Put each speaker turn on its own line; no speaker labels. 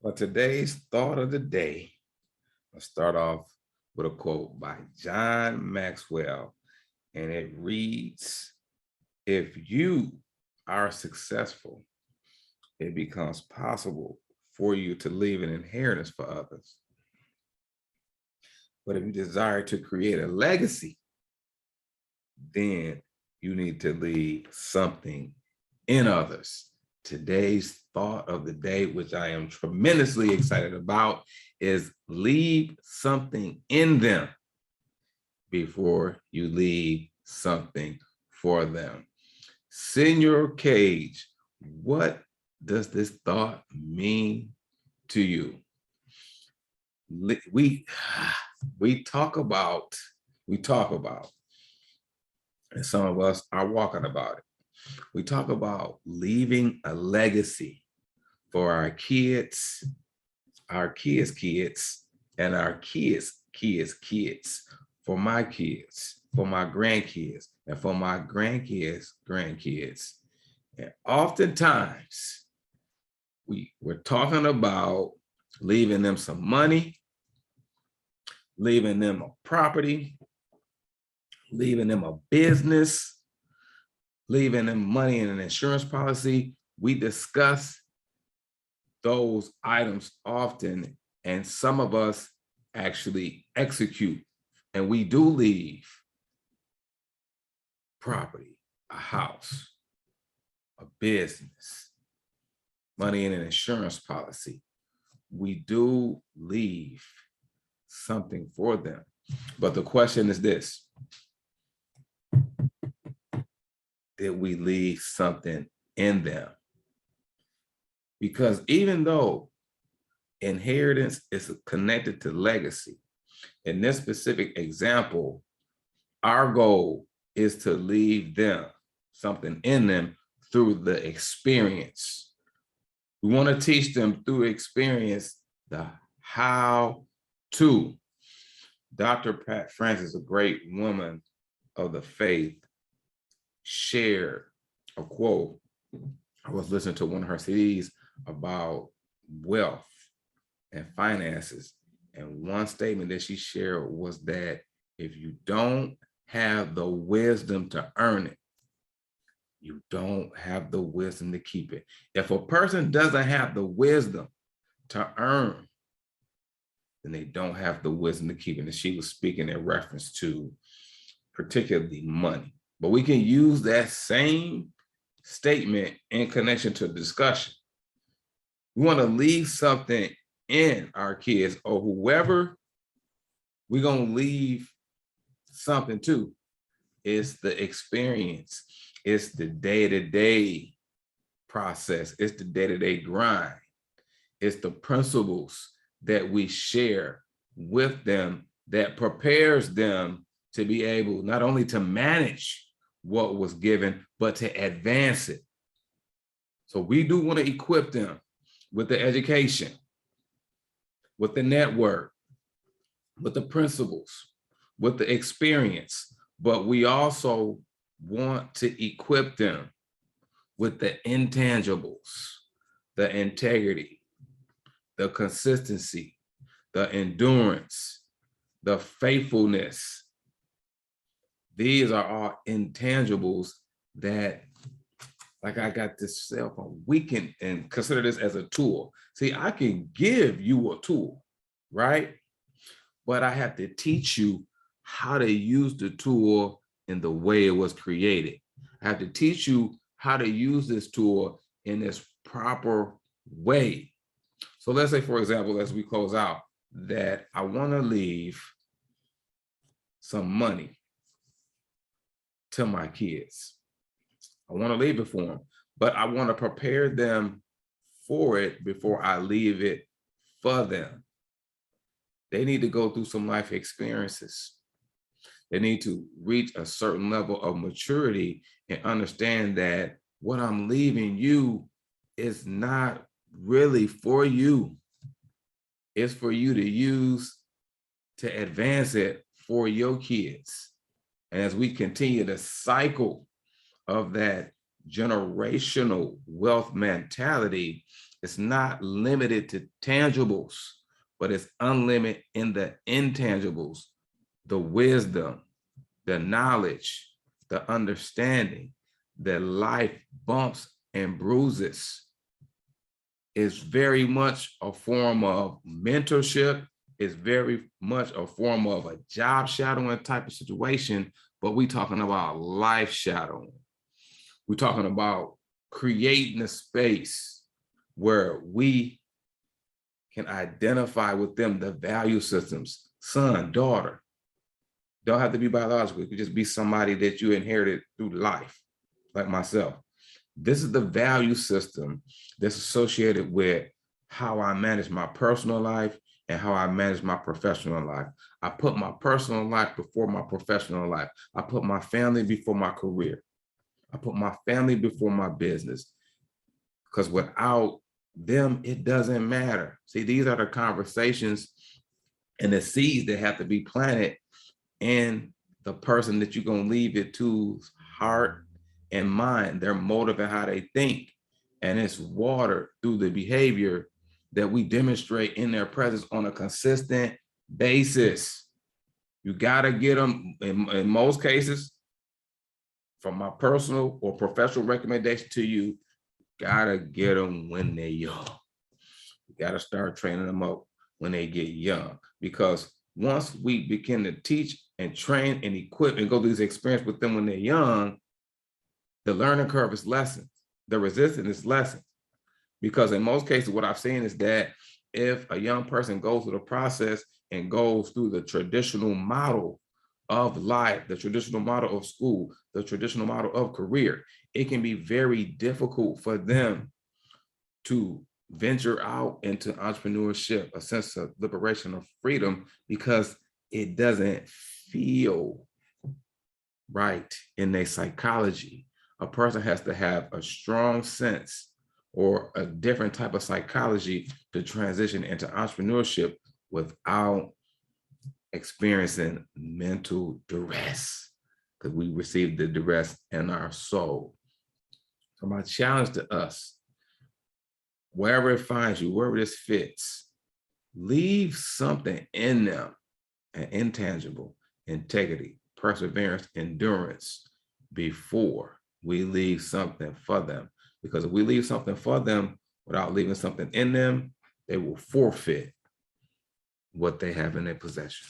For today's thought of the day, I'll start off with a quote by John Maxwell, and it reads, if you are successful, it becomes possible for you to leave an inheritance for others. But if you desire to create a legacy, then you need to leave something in others. Today's thought of the day, which I am tremendously excited about, is leave something in them before you leave something for them. Senior Cage, what does this thought mean to you? We talk about, and some of us are walking about it. We talk about leaving a legacy for our kids, kids, and our kids, for my kids, for my grandkids, and for my grandkids. And oftentimes, we're talking about leaving them some money, leaving them a property, leaving them a business, leaving them money in an insurance policy. We discuss those items often, and some of us actually execute, and we do leave property, a house, a business, money in an insurance policy. We do leave something for them. But the question is this: did we leave something in them? Because even though inheritance is connected to legacy, in this specific example, our goal is to leave them something in them through the experience. We want to teach them through experience the how to. Dr. Pat Francis, a great woman of the faith, shared a quote. I was listening to one of her CDs about wealth and finances. And one statement that she shared was that if you don't have the wisdom to earn it, you don't have the wisdom to keep it. If a person doesn't have the wisdom to earn, then they don't have the wisdom to keep it. And she was speaking in reference to particularly money. But we can use that same statement in connection to discussion. We want to leave something in our kids, or whoever we're going to leave something to. It's the experience. It's the day-to-day process. It's the day-to-day grind. It's the principles that we share with them that prepares them to be able not only to manage what was given, but to advance it. So we do want to equip them with the education, with the network, with the principles, with the experience, but we also want to equip them with the intangibles, the integrity, the consistency, the endurance, the faithfulness. These are all intangibles that, like, I got this cell phone, we can and consider this as a tool. See, I can give you a tool, right? But I have to teach you how to use the tool in the way it was created. I have to teach you how to use this tool in this proper way. So let's say, for example, as we close out, that I want to leave some money to my kids. I want to leave it for them, but I want to prepare them for it before I leave it for them. They need to go through some life experiences. They need to reach a certain level of maturity and understand that what I'm leaving you is not really for you. It's for you to use to advance it for your kids. And as we continue the cycle of that generational wealth mentality, It's not limited to tangibles, but it's unlimited in the intangibles, the wisdom, the knowledge, the understanding that life bumps and bruises. Is very much a form of mentorship. It's very much a form of a job shadowing type of situation, but we're talking about life shadowing. We're talking about creating a space where we can identify with them the value systems, son, daughter. Don't have to be biological. It could just be somebody that you inherited through life, like myself. This is the value system that's associated with how I manage my personal life and how I manage my professional life. I put my personal life before my professional life. I put my family before my career. I put my family before my business. Because without them, it doesn't matter. See, these are the conversations and the seeds that have to be planted in the person that you're going to leave it to's heart and mind, their motive and how they think. And it's watered through the behavior that we demonstrate in their presence on a consistent basis. You got to get them, in most cases, from my personal or professional recommendation to you, got to get them when they're young. You got to start training them up when they get young, because once we begin to teach and train and equip and go through this experience with them when they're young, the learning curve is lessened. The resistance is lessened. Because in most cases, what I've seen is that if a young person goes through the process and goes through the traditional model of life, the traditional model of school, the traditional model of career, it can be very difficult for them to venture out into entrepreneurship, a sense of liberation or freedom, because it doesn't feel right in their psychology. A person has to have a strong sense or a different type of psychology to transition into entrepreneurship without experiencing mental duress, because we receive the duress in our soul. So my challenge to us, wherever it finds you, wherever this fits, leave something in them, an intangible, integrity, perseverance, endurance, before we leave something for them. Because if we leave something for them without leaving something in them, they will forfeit what they have in their possession.